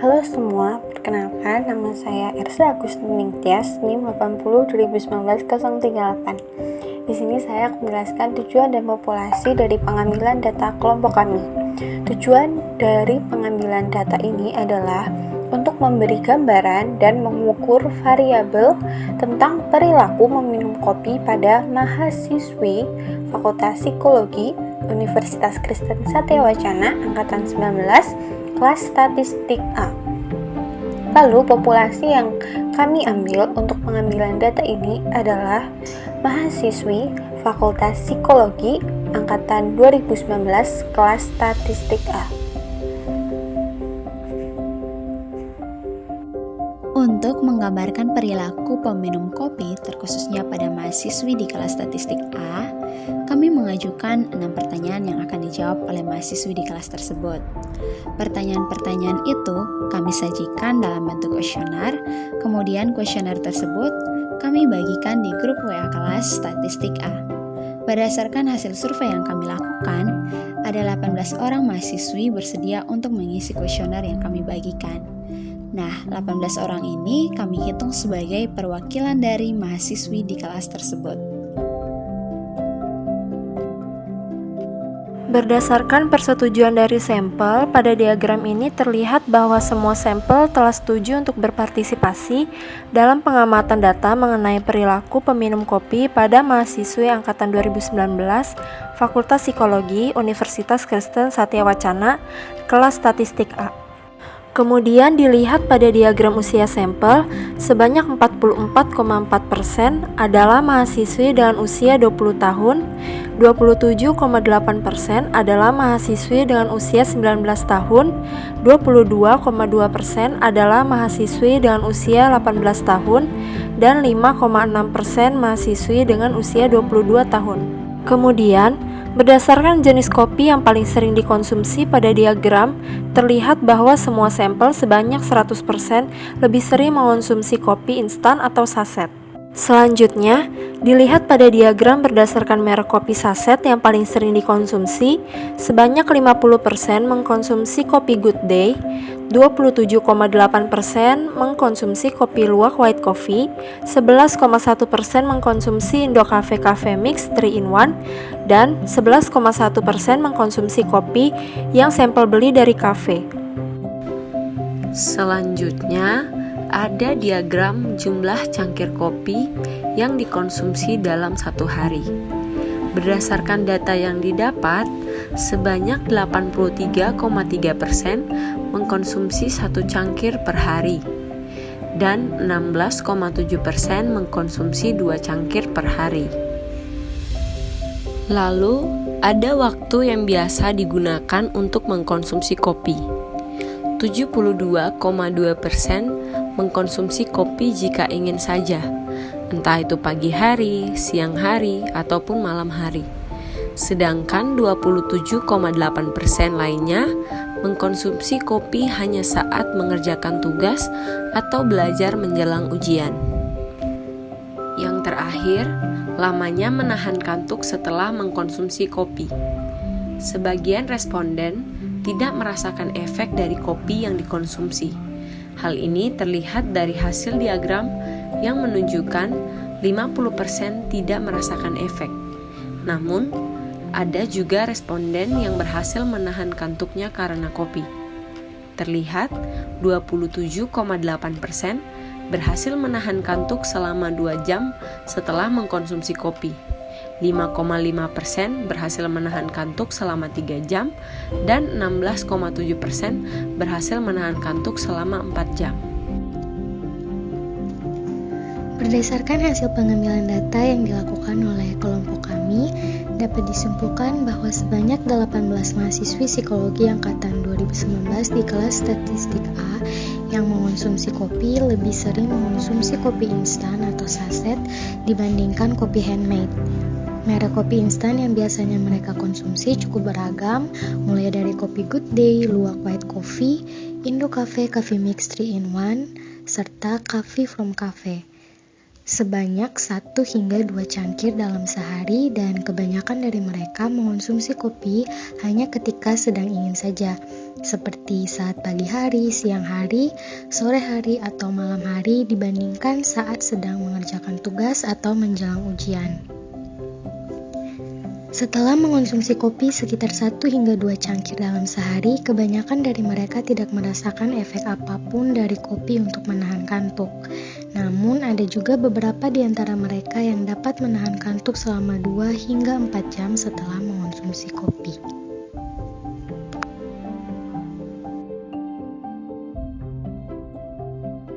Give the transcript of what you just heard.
Halo semua, perkenalkan nama saya Ersa Agustin Ningtyas, NIM 80-2019-038. Di sini saya akan menjelaskan tujuan dan populasi dari pengambilan data kelompok kami. Tujuan dari pengambilan data ini adalah untuk memberi gambaran dan mengukur variabel tentang perilaku meminum kopi pada mahasiswi Fakultas Psikologi Universitas Kristen Satya Wacana Angkatan 19 kelas statistik A. Lalu populasi yang kami ambil untuk pengambilan data ini adalah mahasiswi Fakultas Psikologi Angkatan 2019 kelas statistik A. Untuk menggambarkan perilaku peminum kopi, terkhususnya pada mahasiswi di kelas statistik A, kami mengajukan 6 pertanyaan yang akan dijawab oleh mahasiswi di kelas tersebut. Pertanyaan-pertanyaan itu kami sajikan dalam bentuk kuesioner, kemudian kuesioner tersebut kami bagikan di grup WA kelas statistik A. Berdasarkan hasil survei yang kami lakukan, ada 18 orang mahasiswi bersedia untuk mengisi kuesioner yang kami bagikan. Nah, 18 orang ini kami hitung sebagai perwakilan dari mahasiswi di kelas tersebut. Berdasarkan persetujuan dari sampel, pada diagram ini terlihat bahwa semua sampel telah setuju untuk berpartisipasi dalam pengamatan data mengenai perilaku peminum kopi pada mahasiswi angkatan 2019 Fakultas Psikologi Universitas Kristen Satya Wacana kelas statistik A. Kemudian dilihat pada diagram usia sampel, sebanyak 44,4% adalah mahasiswi dengan usia 20 tahun, 27,8% adalah mahasiswi dengan usia 19 tahun, 22,2% adalah mahasiswi dengan usia 18 tahun, dan 5,6% mahasiswi dengan usia 22 tahun. Kemudian, berdasarkan jenis kopi yang paling sering dikonsumsi pada diagram, terlihat bahwa semua sampel sebanyak 100% lebih sering mengonsumsi kopi instan atau saset. Selanjutnya, dilihat pada diagram berdasarkan merek kopi saset yang paling sering dikonsumsi, sebanyak 50% mengkonsumsi kopi Good Day, 27,8% mengkonsumsi kopi luwak white coffee, 11,1% mengkonsumsi Indo Cafe Mix 3-in-1, dan 11,1% mengkonsumsi kopi yang sampel beli dari kafe. Selanjutnya, ada diagram jumlah cangkir kopi yang dikonsumsi dalam satu hari. Berdasarkan data yang didapat, sebanyak 83,3% mengkonsumsi satu cangkir per hari dan 16,7% mengkonsumsi 2 cangkir per hari. Lalu, ada waktu yang biasa digunakan untuk mengkonsumsi kopi. 72,2% mengkonsumsi kopi jika ingin saja, entah itu pagi hari, siang hari, ataupun malam hari. Sedangkan 27,8% lainnya mengkonsumsi kopi hanya saat mengerjakan tugas atau belajar menjelang ujian. Yang terakhir, lamanya menahan kantuk setelah mengkonsumsi kopi. Sebagian responden tidak merasakan efek dari kopi yang dikonsumsi. Hal ini terlihat dari hasil diagram yang menunjukkan 50% tidak merasakan efek. Namun, ada juga responden yang berhasil menahan kantuknya karena kopi. Terlihat 27,8% berhasil menahan kantuk selama 2 jam setelah mengkonsumsi kopi. 5,5% berhasil menahan kantuk selama 3 jam, dan 16,7% berhasil menahan kantuk selama 4 jam. Berdasarkan hasil pengambilan data yang dilakukan oleh kelompok kami, dapat disimpulkan bahwa sebanyak 18 mahasiswi psikologi angkatan 2019 di kelas statistik A yang mengonsumsi kopi lebih sering mengonsumsi kopi instan atau saset dibandingkan kopi handmade. Merek kopi instan yang biasanya mereka konsumsi cukup beragam, mulai dari kopi Good Day, luwak white coffee, Indo Cafe Mix 3-in-1, serta Coffee from Cafe. sebanyak 1 hingga 2 cangkir dalam sehari, dan kebanyakan dari mereka mengonsumsi kopi hanya ketika sedang ingin saja, seperti saat pagi hari, siang hari, sore hari, atau malam hari dibandingkan saat sedang mengerjakan tugas atau menjelang ujian. Setelah mengonsumsi kopi sekitar 1 hingga 2 cangkir dalam sehari, kebanyakan dari mereka tidak merasakan efek apapun dari kopi untuk menahan kantuk. Namun, ada juga beberapa di antara mereka yang dapat menahan kantuk selama 2 hingga 4 jam setelah mengonsumsi kopi.